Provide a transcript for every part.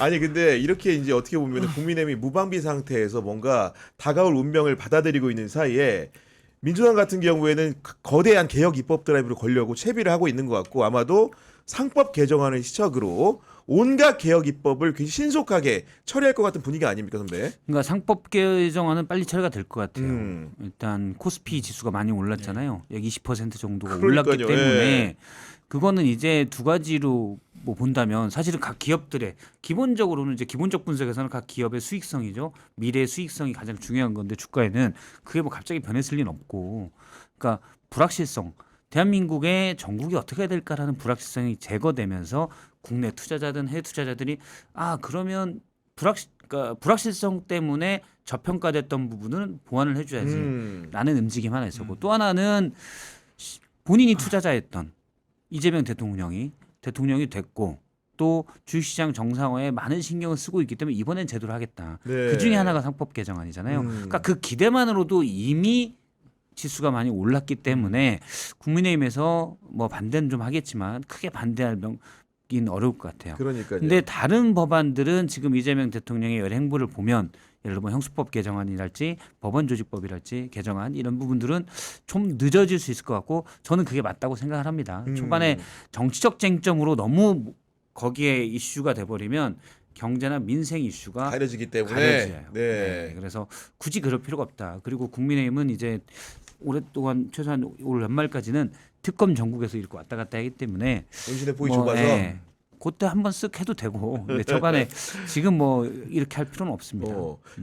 아니 근데 이렇게 이제 어떻게 보면 국민의힘이 무방비 상태에서 뭔가 다가올 운명을 받아들이고 있는 사이에 민주당 같은 경우에는 거대한 개혁 입법 드라이브를 걸려고 채비를 하고 있는 것 같고 아마도 상법 개정안을 시작으로 온갖 개혁 입법을 굉장히 신속하게 처리할 것 같은 분위기 아닙니까, 선배? 그러니까 상법 개정안은 빨리 처리가 될 것 같아요. 음. 일단 코스피 지수가 많이 올랐잖아요. 약 20% 정도가 그러니까요. 올랐기 때문에 예. 그거는 이제 두 가지로 뭐 본다면 사실은 각 기업들의 기본적으로는 이제 기본적 분석에서는 각 기업의 수익성이죠. 미래 수익성이 가장 중요한 건데 주가에는 그게 뭐 갑자기 변했을 리는 없고, 그러니까 불확실성. 대한민국의 전국이 어떻게 될까라는 불확실성이 제거되면서 국내 투자자든 해외 투자자들이 그러면 그러니까 불확실성 때문에 저평가됐던 부분은 보완을 해줘야지 라는 움직임 하나 있었고, 또 하나는 본인이 투자자였던 이재명 대통령이 됐고 또 주식시장 정상화에 많은 신경을 쓰고 있기 때문에 이번엔 제대로 하겠다. 네. 그 중에 하나가 상법 개정안이잖아요. 그러니까 그 기대만으로도 이미 지수가 많이 올랐기 때문에 국민의힘에서 뭐 반대는 좀 하겠지만 크게 반대할 긴 어려울 것 같아요. 그러니까요. 근데 다른 법안들은 지금 이재명 대통령의 여러 행보를 보면 예를 들면 형수법 개정안이랄지 법원조직법이랄지 개정안 이런 부분들은 좀 늦어질 수 있을 것 같고 저는 그게 맞다고 생각을 합니다. 초반에 정치적 쟁점으로 너무 거기에 이슈가 돼버리면 경제나 민생 이슈가 가려지기 때문에. 가려져요. 네. 그래서 굳이 그럴 필요가 없다. 그리고 국민의힘은 이제 오랫동안 최소한 올 연말까지는 특검 전국에서 이렇게 왔다 갔다 하기 때문에 본신의 보이 좁아서. 그때 한번 쓱 해도 되고 근데 초반에 지금 뭐 이렇게 할 필요는 없습니다.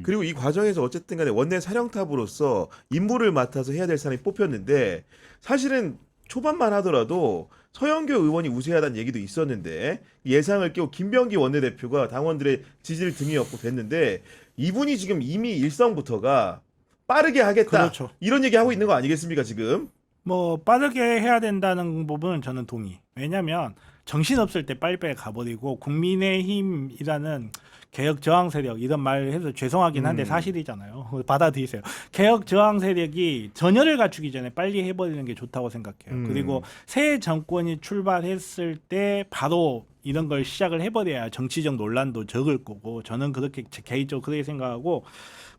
그리고 이 과정에서 어쨌든 간에 원내 사령탑으로서 임무를 맡아서 해야 될 사람이 뽑혔는데 사실은 초반만 하더라도 서영교 의원이 우세하다는 얘기도 있었는데 예상을 깨고 김병기 원내대표가 당원들의 지지를 등에 업고 뵀는데 이분이 지금 이미 일성부터가 빠르게 하겠다. 그렇죠. 이런 얘기 하고 있는 거 아니겠습니까 지금? 뭐 빠르게 해야 된다는 부분은 저는 동의. 왜냐하면 정신없을 때 빨리빨리 가버리고 국민의힘이라는 개혁 저항 세력 이런 말 해서 죄송하긴 한데 사실이잖아요. 받아들이세요. 개혁 저항 세력이 전열을 갖추기 전에 빨리 해버리는 게 좋다고 생각해요. 그리고 새 정권이 출발했을 때 바로 이런 걸 시작을 해버려야 정치적 논란도 적을 거고 저는 그렇게 개인적으로 그렇게 생각하고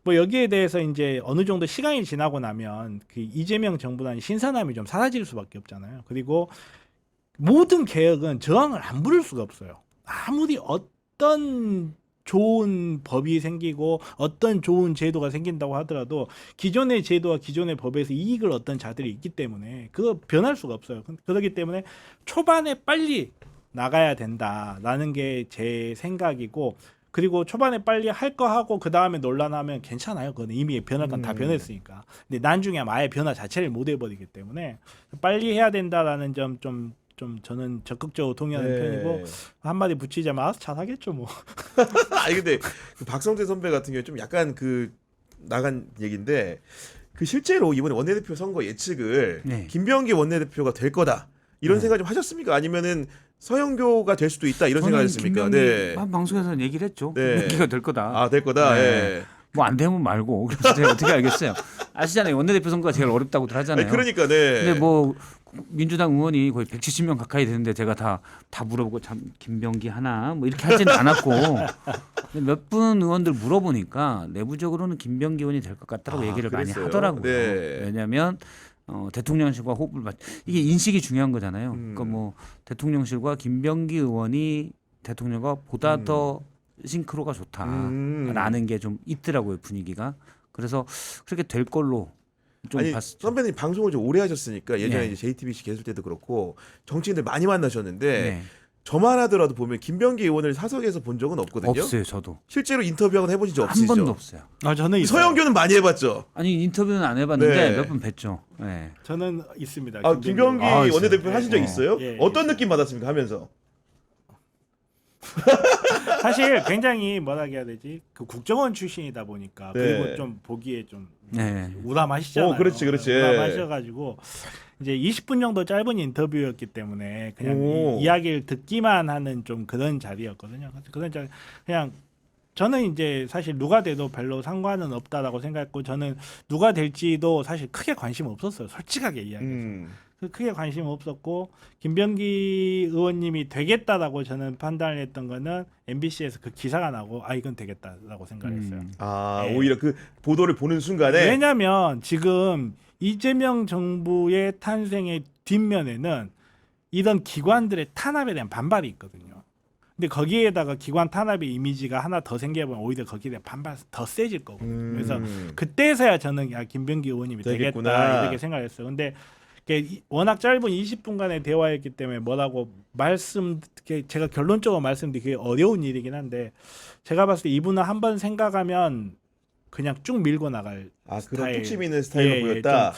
뭐 여기에 대해서 이제 어느 정도 시간이 지나고 나면 그 이재명 정부라는 신선함이 좀 사라질 수밖에 없잖아요. 그리고 모든 개혁은 저항을 안 부를 수가 없어요. 아무리 어떤 좋은 법이 생기고 어떤 좋은 제도가 생긴다고 하더라도 기존의 제도와 기존의 법에서 이익을 얻던 자들이 있기 때문에 그거 변할 수가 없어요. 그렇기 때문에 초반에 빨리 나가야 된다라는 게 제 생각이고 그리고 초반에 빨리 할 거 하고 그 다음에 논란하면 괜찮아요. 그건 이미 변할 건 다 변했으니까. 근데 나중에 아예 변화 자체를 못 해버리기 때문에 빨리 해야 된다라는 점 좀 저는 적극적으로 동의하는 편이고 한마디 붙이자면 알아서 잘하겠죠 뭐. 아니 근데 그 박성재 선배 같은 경우에 좀 약간 그 나간 얘기인데 그 실제로 이번에 원내대표 선거 예측을 김병기 원내대표가 될 거다 이런 생각 좀 하셨습니까? 아니면은 서영교가 될 수도 있다 이런 생각하셨습니까? 네. 한 방송에서 얘기를 했죠. 김병기가 될 거다. 될 거다. 네. 예. 뭐 안 되면 말고 그래서 제가 어떻게 알겠어요. 아시잖아요. 원내대표 선거가 제일 어렵다고들 하잖아요. 그러니까 네. 근데 뭐 민주당 의원이 거의 170명 가까이 되는데 제가 다 물어보고 참 김병기 하나 뭐 이렇게 하지는 않았고 몇 분 의원들 물어보니까 내부적으로는 김병기 의원이 될 것 같다고 얘기를 그랬어요? 많이 하더라고요. 네. 왜냐하면 대통령실과 호흡을 이게 인식이 중요한 거잖아요. 그러니까 뭐 대통령실과 김병기 의원이 대통령과 보다 더 싱크로가 좋다라는 게 좀 있더라고요, 분위기가. 그래서 그렇게 될 걸로 좀 아니 봤죠. 선배님 방송을 좀 오래 하셨으니까 예전에 네. 이제 JTBC 계실 때도 그렇고 정치인들 많이 만나셨는데 네. 저만 하더라도 보면 김병기 의원을 사석에서 본 적은 없거든요. 없어요, 저도. 실제로 인터뷰하고 해보신 적 한 없으시죠? 번도 없어요. 저는 있어요. 서영교는 많이 해봤죠. 아니 인터뷰는 안 해봤는데 네. 몇 번 뵀죠. 네. 저는 있습니다. 김병기 있어요. 원내대표 하신 적 예, 있어요? 예, 어떤 있어요. 느낌 받았습니까 하면서? 사실 굉장히 뭐라 해야 되지? 그 국정원 출신이다 보니까 네. 그리고 좀 보기에 좀 네. 우람하시잖아요. 그렇지. 우람하셔가지고 이제 20분 정도 짧은 인터뷰였기 때문에 그냥 이야기를 듣기만 하는 좀 그런 자리였거든요. 그래서 그런 자리 그냥 저는 이제 사실 누가 돼도 별로 상관은 없다라고 생각했고 저는 누가 될지도 사실 크게 관심 없었어요. 솔직하게 이야기해서. 크게 관심 없었고 김병기 의원님이 되겠다라고 저는 판단을 했던 거는 MBC에서 그 기사가 나고 이건 되겠다라고 생각했어요. 네. 오히려 그 보도를 보는 순간에 왜냐하면 지금 이재명 정부의 탄생의 뒷면에는 이런 기관들의 탄압에 대한 반발이 있거든요. 근데 거기에다가 기관 탄압의 이미지가 하나 더 생겨보면 오히려 거기에 대한 반발이 더 세질 거거든요. 그래서 그때서야 저는 김병기 의원님이 되겠구나. 되겠다 이렇게 생각했어요. 근데 워낙 짧은 20분간의 대화였기 때문에 뭐라고 제가 결론적으로 말씀드리기 어려운 일이긴 한데 제가 봤을 때 이분은 한번 생각하면 그냥 쭉 밀고 나갈 그런 스타일. 뚝심 있는 스타일로 예, 보였다.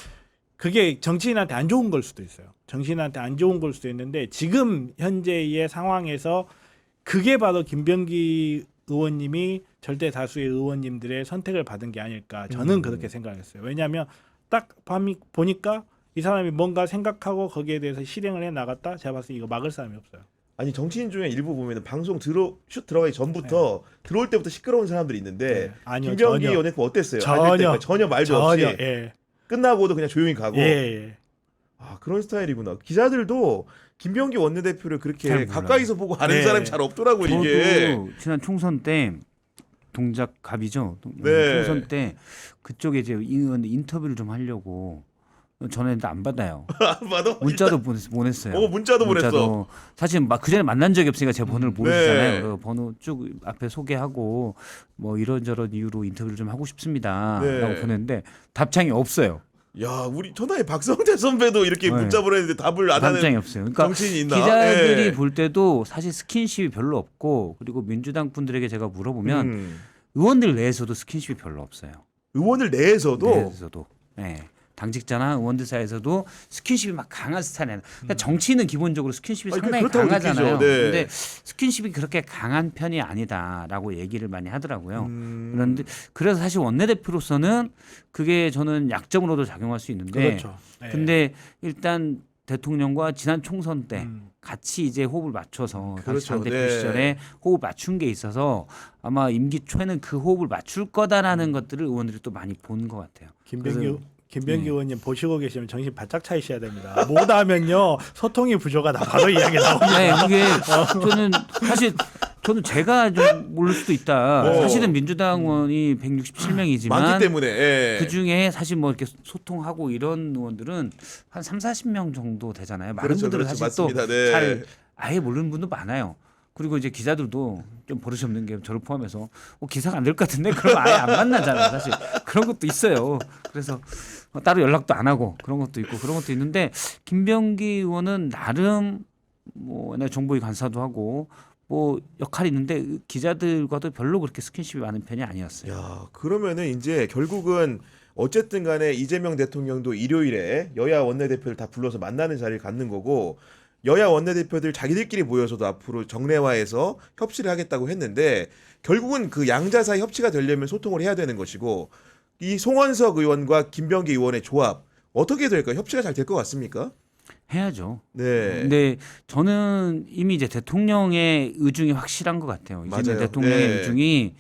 그게 정치인한테 안 좋은 걸 수도 있어요. 정치인한테 안 좋은 걸 수도 있는데 지금 현재의 상황에서 그게 바로 김병기 의원님이 절대 다수의 의원님들의 선택을 받은 게 아닐까 저는 그렇게 생각했어요. 왜냐하면 딱 보니까 이 사람이 뭔가 생각하고 거기에 대해서 실행을 해 나갔다. 제가 봤을 때 이거 막을 사람이 없어요. 아니 정치인 중에 일부 보면은 방송 슛 들어가기 전부터 들어올 때부터 시끄러운 사람들이 있는데 아니요, 김병기 전혀. 의원은 어땠어요? 전혀 말도 전혀. 없이 예. 끝나고도 그냥 조용히 가고. 예. 그런 스타일이구나. 기자들도 김병기 원내대표를 그렇게 잘 몰라요. 가까이서 보고 아는 네. 사람이 잘 없더라고 저도 이게. 지난 총선 때 동작갑이죠. 네. 총선 때 그쪽에 이제 인터뷰를 좀 하려고 전화했는데 안 받아요. 봐도 문자도 보냈어요. 문자도 보냈어. 사실 막 그전에 만난 적이 없으니까 제 번호를 모르잖아요. 네. 그래서 번호 쭉 앞에 소개하고 뭐 이런저런 이유로 인터뷰를 좀 하고 싶습니다. 네. 라고 보냈는데 답장이 없어요. 야, 우리 천하의 박성태 선배도 이렇게 네. 문자 보냈는데 답을 안 하는 답장이 없어요. 그러니까 정치인이 있나? 기자들이 예. 볼 때도 사실 스킨십이 별로 없고 그리고 민주당 분들에게 제가 물어보면 의원들 내에서도 스킨십이 별로 없어요. 의원을 내에서도 내에서도. 네. 당직자나 의원들 사이에서도 스킨십이 막 강한 스타일이에요. 그러니까 정치는 기본적으로 스킨십이 상당히 그렇다고 강하잖아요. 느끼죠. 네. 근데 스킨십이 그렇게 강한 편이 아니다라고 얘기를 많이 하더라고요. 그런데 그래서 사실 원내대표로서는 그게 저는 약점으로도 작용할 수 있는데 그렇죠. 예. 근데 일단 대통령과 지난 총선 때 같이 이제 호흡을 맞춰서 당시 그렇죠. 당대표 네. 시절에 호흡 맞춘 게 있어서 아마 임기 초에는 그 호흡을 맞출 거다라는 것들을 의원들이 또 많이 본 것 같아요. 김병기 의원님 보시고 계시면 정신 바짝 차리셔야 됩니다. 못하면요 소통이 부족하다 바로 이야기 나옵니다. 네, 그게 저는 제가 좀 모를 수도 있다. 사실은 민주당 의원이 167명이지만 많기 때문에 예. 그 중에 사실 뭐 이렇게 소통하고 이런 의원들은 한 30-40명 정도 되잖아요. 많은 그렇죠, 분들은 그렇죠. 사실 맞습니다. 또 네. 잘 아예 모르는 분도 많아요. 그리고 이제 기자들도 좀 버릇이 없는 게 저를 포함해서 기사가 안 될 것 같은데 그럼 아예 안 만나잖아요. 사실 그런 것도 있어요. 그래서 따로 연락도 안 하고 그런 것도 있고 그런 것도 있는데 김병기 의원은 나름 뭐 옛날 정보위 간사도 하고 뭐 역할이 있는데 기자들과도 별로 그렇게 스킨십이 많은 편이 아니었어요. 야, 그러면은 이제 결국은 어쨌든 간에 이재명 대통령도 일요일에 여야 원내대표를 다 불러서 만나는 자리를 갖는 거고 여야 원내대표들 자기들끼리 모여서도 앞으로 정례화해서 협치를 하겠다고 했는데 결국은 그 양자 사이 협치가 되려면 소통을 해야 되는 것이고 이 송원석 의원과 김병기 의원의 조합 어떻게 될까요? 협치가 잘 될 것 같습니까? 해야죠. 네. 근데 저는 이미 이제 대통령의 의중이 확실한 것 같아요. 이재명 맞아요. 대통령의 네. 의중이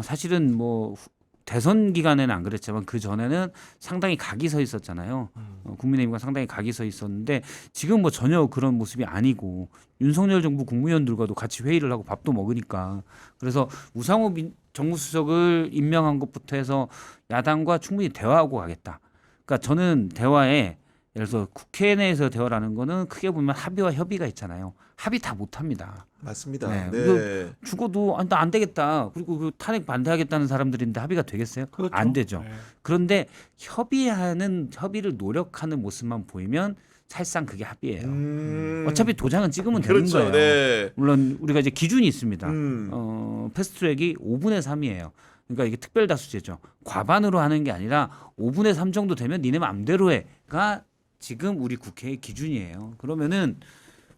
사실은 뭐 대선 기간에는 안 그랬지만 그 전에는 상당히 각이 서 있었잖아요. 국민의힘과 상당히 각이 서 있었는데 지금 뭐 전혀 그런 모습이 아니고 윤석열 정부 국무위원들과도 같이 회의를 하고 밥도 먹으니까 그래서 우상호 정무수석을 임명한 것부터 해서 야당과 충분히 대화하고 가겠다. 그러니까 저는 대화에 예를 들어서 국회 내에서 대화라는 거는 크게 보면 합의와 협의가 있잖아요. 합의 다 못합니다. 맞습니다. 네. 네. 죽어도 나 안 되겠다. 그리고 그 탄핵 반대하겠다는 사람들인데 합의가 되겠어요? 그렇죠. 안 되죠. 네. 그런데 협의를 노력하는 모습만 보이면 사실상 그게 합의예요. 어차피 도장은 찍으면 되는 그렇죠. 거예요. 네. 물론 우리가 이제 기준이 있습니다. 음. 패스트트랙이 5분의 3이에요. 그러니까 이게 특별다수제죠. 과반으로 하는 게 아니라 5분의 3 정도 되면 니네 맘대로 해가 지금 우리 국회의 기준이에요. 그러면은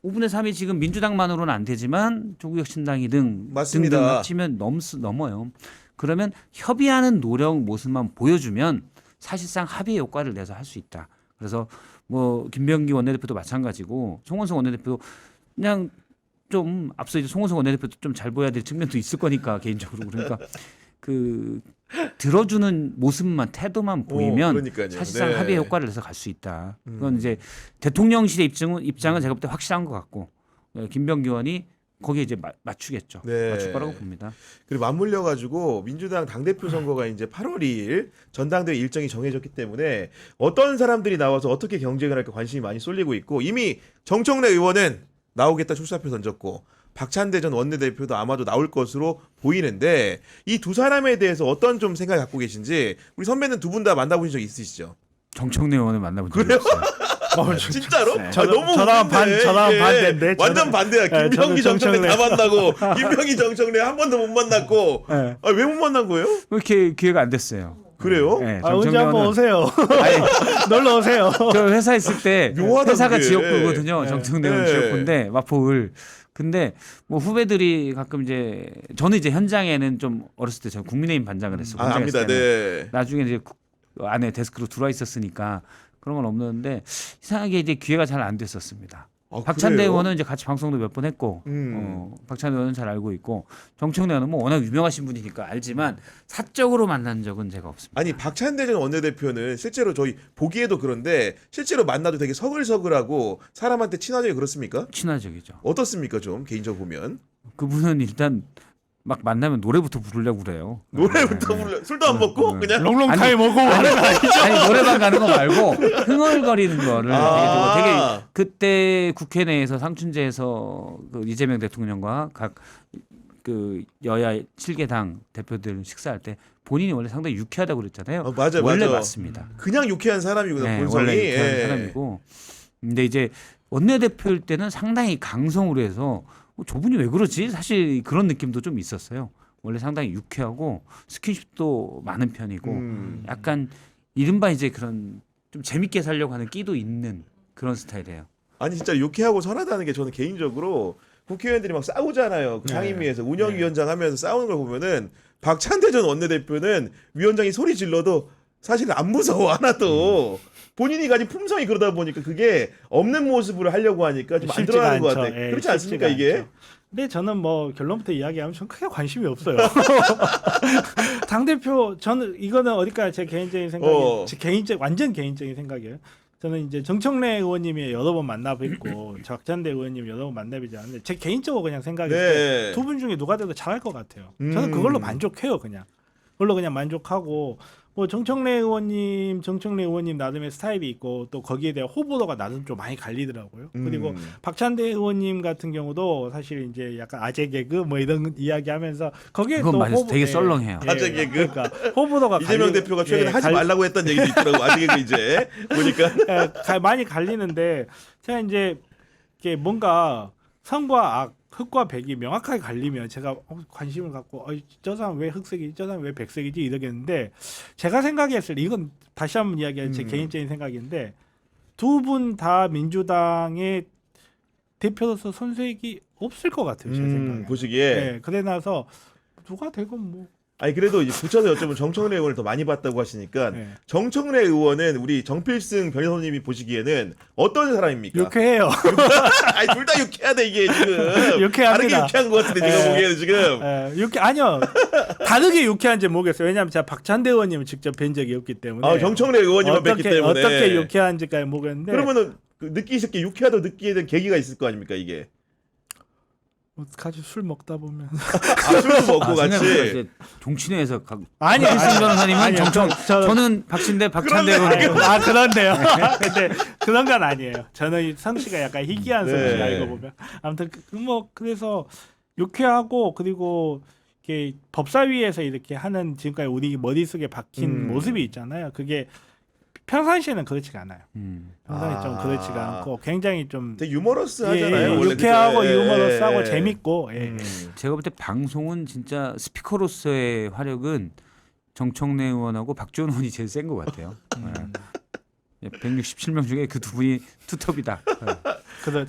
5분의 3이 지금 민주당만으로는 안 되지만 조국혁신당이 맞습니다. 등등 합치면 넘어요. 그러면 협의하는 노력 모습만 보여주면 사실상 합의의 효과를 내서 할 수 있다. 그래서 뭐 김병기 원내대표도 마찬가지고 송원석 원내대표도 그냥 좀 앞서 이제 송원석 원내대표도 좀 잘 보여야 될 측면도 있을 거니까 개인적으로 그러니까 그 들어주는 모습만 태도만 보이면 그러니까요. 사실상 네. 합의의 효과를 내서 갈 수 있다. 그건 이제 대통령실의 입장은 제가 볼 때 확실한 것 같고 김병기 의원이 거기에 이제 맞추겠죠. 네. 맞출 거라고 봅니다. 그리고 맞물려 가지고 민주당 당대표 선거가 이제 8월 2일 전당대회 일정이 정해졌기 때문에 어떤 사람들이 나와서 어떻게 경쟁을 할까 관심이 많이 쏠리고 있고 이미 정청래 의원은 나오겠다 출사표 던졌고 박찬대 전 원내대표도 아마도 나올 것으로 보이는데 이 두 사람에 대해서 어떤 좀 생각 갖고 계신지 우리 선배는 두 분 다 만나보신 적 있으시죠? 정청래 의원을 만나본 적이 그래요? 없어요. 진짜로? 네. 너무 저랑 웃긴데, 저랑 이게. 반대인데 완전 반대야. 네, 김병기 저는 정청래 다 정청래. 만나고 김병기 정청래 한 번도 못 만났고 네. 왜 못 만난 거예요? 왜 이렇게 기회가 안 됐어요. 그래요? 네, 언제 정청래 한번 의원은 오세요. 아니, 놀러 오세요. 저 회사 있을 때 묘하다, 회사가 그게. 지역구거든요. 네. 정청래 의원 네. 지역구인데 마포을. 근데 뭐 후배들이 가끔 이제 저는 이제 현장에는 좀 어렸을 때 저 국민의힘 반장을 했어요. 아, 압니다. 네. 나중에 이제 안에 데스크로 들어와 있었으니까 그런 건 없는데 이상하게 이제 기회가 잘 안 됐었습니다. 아, 박찬대 그래요? 의원은 이제 같이 방송도 몇 번 했고 박찬대 의원은 잘 알고 있고 정청래 의원은 뭐 워낙 유명하신 분이니까 알지만 사적으로 만난 적은 제가 없습니다. 아니 박찬대 전 원내대표는 실제로 저희 보기에도 그런데 실제로 만나도 되게 서글서글하고 사람한테 친화적이 그렇습니까? 친화적이죠. 어떻습니까 좀 개인적으로 보면 그분은 일단 막 만나면 노래부터 부르려고 그래요. 노래부터 불러 술도 안 먹고 그냥 롱롱타임 오고 하는 거 아니죠? 아니 노래방 가는 거 말고 흥얼거리는 거를 아. 되게 그때 국회 내에서 상춘제에서 그 이재명 대통령과 각 그 여야 7개당 대표들 식사할 때 본인이 원래 상당히 유쾌하다고 그랬잖아요. 맞아 원래 맞아 맞습니다. 그냥 유쾌한 사람이구나 네, 본성이 원래 유쾌한 예. 사람이고. 근데 이제 원내대표일 때는 상당히 강성으로 해서 저분이 왜 그러지? 사실 그런 느낌도 좀 있었어요. 원래 상당히 유쾌하고 스킨십도 많은 편이고 약간 이른바 이제 그런 좀 재밌게 살려고 하는 끼도 있는 그런 스타일이에요. 아니 진짜 유쾌하고 선하다는 게 저는 개인적으로 국회의원들이 막 싸우잖아요. 그 상임위에서 운영위원장 하면서 싸우는 걸 보면은 박찬대 전 원내대표는 위원장이 소리 질러도 사실 안 무서워 하나도 본인이 가진 품성이 그러다 보니까 그게 없는 모습으로 하려고 하니까 좀 안 쉽지가 드러나는 것 않죠. 같아. 예, 그렇지 않습니까 쉽지가 이게? 않죠. 근데 저는 뭐 결론부터 이야기하면 전 크게 관심이 없어요. 당 대표 저는 이거는 어디까지 제 개인적인 생각이에요. 제 완전 개인적인 생각이에요. 저는 이제 정청래 의원님이 여러 번 만나뵙고 박찬대 의원님 여러 번 만나뵙지 않는데 제 개인적으로 그냥 생각했을 네. 때 두 분 중에 누가 돼도 잘할 것 같아요. 저는 그걸로 만족해요. 그걸로 그냥 만족하고 뭐 정청래 의원님 나름의 스타일이 있고 또 거기에 대한 호불호가 나름 좀 많이 갈리더라고요. 그리고 박찬대 의원님 같은 경우도 사실 이제 약간 아재 개그 뭐 이런 이야기하면서 거기에 그건 또 맞아요. 되게 썰렁해요. 아재 개그. 그러니까 호불호가 이재명 대표가 최근에 하지 말라고 했던 얘기도 있더라고. 아직 이제 보니까 많이 갈리는데 제가 이제 이게 뭔가 선과 악, 흑과 백이 명확하게 갈리면 제가 관심을 갖고 저 사람 왜 흑색이지, 저 사람 왜 백색이지 이러겠는데 제가 생각했을 때 이건 다시 한번 이야기하는 제 개인적인 생각인데 두 분 다 민주당의 대표로서 손색이 없을 것 같아요. 제 생각에. 보시기에. 네, 그래 나서 누가 되건 뭐. 아니 그래도 이제 붙여서 여쭤보면 정청래 의원을 더 많이 봤다고 하시니까 네. 정청래 의원은 우리 정필승 변호사님이 보시기에는 어떤 사람입니까? 유쾌해요. 아니 둘 다 유쾌하다 이게 지금. 유쾌합니다. 다르게 유쾌한 것 같은데 제가 네. 보기에는 지금. 아니요. 다르게 유쾌한지 모르겠어요. 왜냐하면 제가 박찬대 의원님을 직접 뵌 적이 없기 때문에. 아 정청래 의원님만 뵀기 때문에. 어떻게 유쾌한지까지 모르겠는데. 그러면은 그 느끼셨게 유쾌하다고 느끼게 된 계기가 있을 거 아닙니까 이게? 같이 술 먹다 보면. 술도 먹고 같이. 생각해보니까 이제 종친회에서 아니, 박필승 변호사님은 아니요, 저는 박찬대 의원님. 그런데요. 근데 그런 건 아니에요. 저는 성씨가 약간 희귀한 네. 성씨가 이거 보면. 아무튼 뭐 그래서 유쾌하고 그리고 이렇게 법사위에서 이렇게 하는 지금까지 우리 머릿속에 박힌 모습이 있잖아요. 그게 평상시에는 그렇지가 않아요. 평상시 좀 그렇지가 않고 굉장히 좀 되게 유머러스하잖아요. 원래 유쾌하고 그죠? 예. 유머러스하고 재밌고. 예. 제가 볼 때 방송은 진짜 스피커로서의 화력은 정청래 의원하고 박지원 의원이 제일 센 것 같아요. 167명 중에 그 두 분이 투톱이다.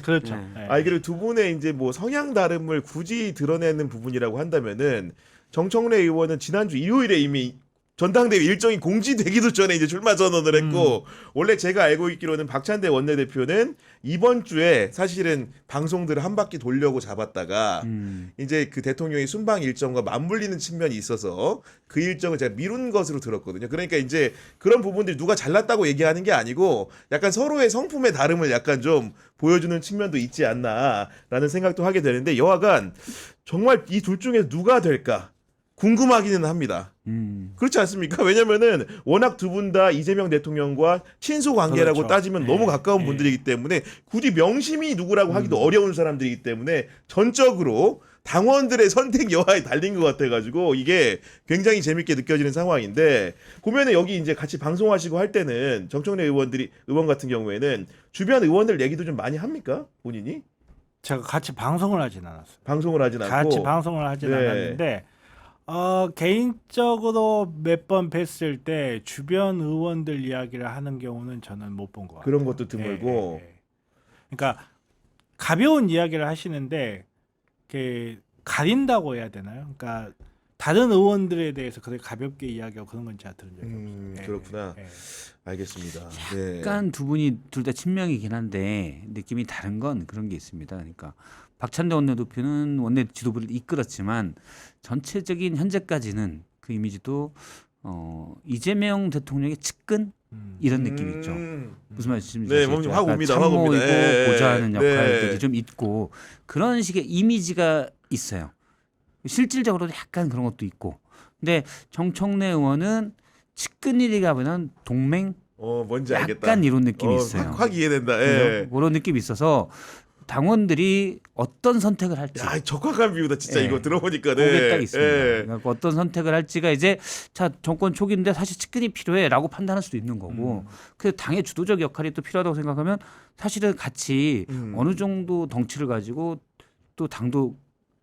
그렇죠. 네. 예. 아니 그리고 두 분의 이제 뭐 성향 다름을 굳이 드러내는 부분이라고 한다면은 정청래 의원은 지난주 일요일에 이미 전당대회 일정이 공지되기도 전에 이제 출마 선언을 했고 원래 제가 알고 있기로는 박찬대 원내대표는 이번 주에 사실은 방송들을 한 바퀴 돌려고 잡았다가 이제 그 대통령의 순방 일정과 맞물리는 측면이 있어서 그 일정을 제가 미룬 것으로 들었거든요. 그러니까 이제 그런 부분들이 누가 잘났다고 얘기하는 게 아니고 약간 서로의 성품의 다름을 약간 좀 보여주는 측면도 있지 않나라는 생각도 하게 되는데 여하간 정말 이 둘 중에 누가 될까 궁금하기는 합니다. 그렇지 않습니까? 왜냐면은 워낙 두 분 다 이재명 대통령과 친소 관계라고 그렇죠. 따지면 너무 가까운 분들이기 때문에 굳이 명심이 누구라고 하기도 어려운 사람들이기 때문에 전적으로 당원들의 선택 여하에 달린 것 같아가지고 이게 굉장히 재밌게 느껴지는 상황인데 보면은 여기 이제 같이 방송하시고 할 때는 정청래 의원 같은 경우에는 주변 의원들 얘기도 좀 많이 합니까? 본인이? 제가 같이 방송을 하진 않았어요. 방송을 하진 않고 같이 방송을 하진 네. 않았는데 개인적으로 몇 번 뵀을 때 주변 의원들 이야기를 하는 경우는 저는 못 본 것 같아요. 그런 것도 드물고 그러니까 가벼운 이야기를 하시는데 이렇게 가린다고 해야 되나요? 그러니까 다른 의원들에 대해서 그렇게 가볍게 이야기하고 그런 건 제가 들은 적이 없어요. 예, 그렇구나. 예. 알겠습니다. 네. 약간 두 분이 둘 다 친명이긴 한데 느낌이 다른 건 그런 게 있습니다. 그러니까 박찬대 원내대표는 원내 지도부를 이끌었지만 전체적인 현재까지는 그 이미지도 이재명 대통령의 측근 이런 느낌이 있죠. 무슨 말씀인지 네, 아시겠죠? 확 약간 옵니다. 확 참모이고 옵니다. 예, 보좌하는 네. 역할들이 좀 있고 그런 식의 이미지가 있어요. 실질적으로도 약간 그런 것도 있고. 근데 정청래 의원은 측근이라기보다는 동맹 뭔지 알겠다. 약간 이런 느낌이 있어요. 확 이해된다. 예. 그런 느낌이 있어서 당원들이 어떤 선택을 할지 야, 적확한 비유다. 진짜 예. 이거 들어보니까. 그게 딱 있습니다. 예. 그러니까 어떤 선택을 할지가 이제 자 정권 초기인데 사실 측근이 필요해라고 판단할 수도 있는 거고, 그 당의 주도적 역할이 또 필요하다고 생각하면 사실은 같이 어느 정도 덩치를 가지고 또 당도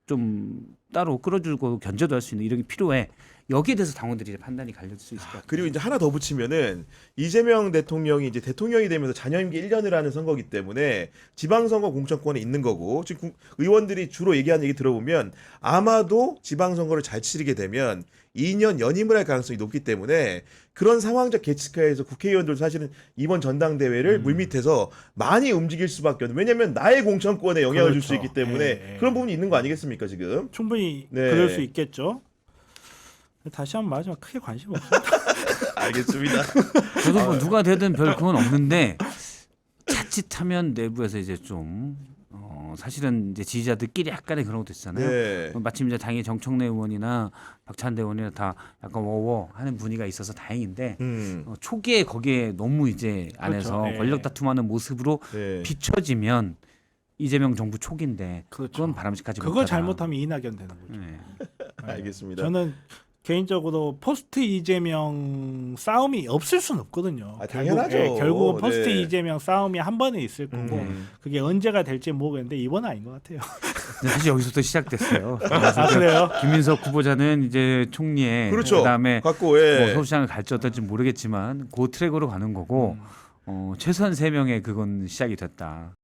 좀 따로 끌어주고 견제도 할 수 있는 이런 게 필요해. 여기에 대해서 당원들이 이제 판단이 갈릴 수 있을 것 같아요. 그리고 이제 하나 더 붙이면은 이재명 대통령이 이제 대통령이 되면서 잔여임기 1년을 하는 선거기 때문에 지방선거 공천권에 있는 거고 지금 의원들이 주로 얘기하는 얘기 들어보면 아마도 지방선거를 잘 치르게 되면 2년 연임을 할 가능성이 높기 때문에 그런 상황적 계측하에서 국회의원들 사실은 이번 전당대회를 물밑에서 많이 움직일 수밖에 없는, 왜냐하면 나의 공천권에 영향을 줄 수 그렇죠. 있기 때문에 예. 그런 부분이 있는 거 아니겠습니까 지금? 충분히 네. 그럴 수 있겠죠. 다시 한번 말하지만 크게 관심 없어요. 알겠습니다. 저도 뭐 누가 되든 별 그건 없는데 자칫하면 내부에서 이제 좀 사실은 이제 지지자들끼리 약간의 그런 것도 있잖아요. 네. 마침 이제 당연히 정청래 의원이나 박찬대 의원이나 다 약간 워워 하는 분위기가 있어서 다행인데 초기에 거기에 너무 이제 안에서 그렇죠. 네. 권력 다툼하는 모습으로 네. 비춰지면 이재명 정부 초기인데 그렇죠. 그건 바람직하지 그거 못하다. 잘못하면 이낙연 되는 거죠. 네. 알겠습니다. 저는 개인적으로 포스트 이재명 싸움이 없을 수는 없거든요. 당연하죠. 결국은 포스트 네. 이재명 싸움이 한 번에 있을 거고 그게 언제가 될지 모르겠는데 이번은 아닌 것 같아요. 근데 사실 여기서부터 시작됐어요. 아 그래요? 김민석 후보자는 이제 총리에 그렇죠. 그다음에 갖고 예. 뭐 서울시장을 갈지 어떨지 모르겠지만 그 트랙으로 가는 거고 최소한 3명의 그건 시작이 됐다.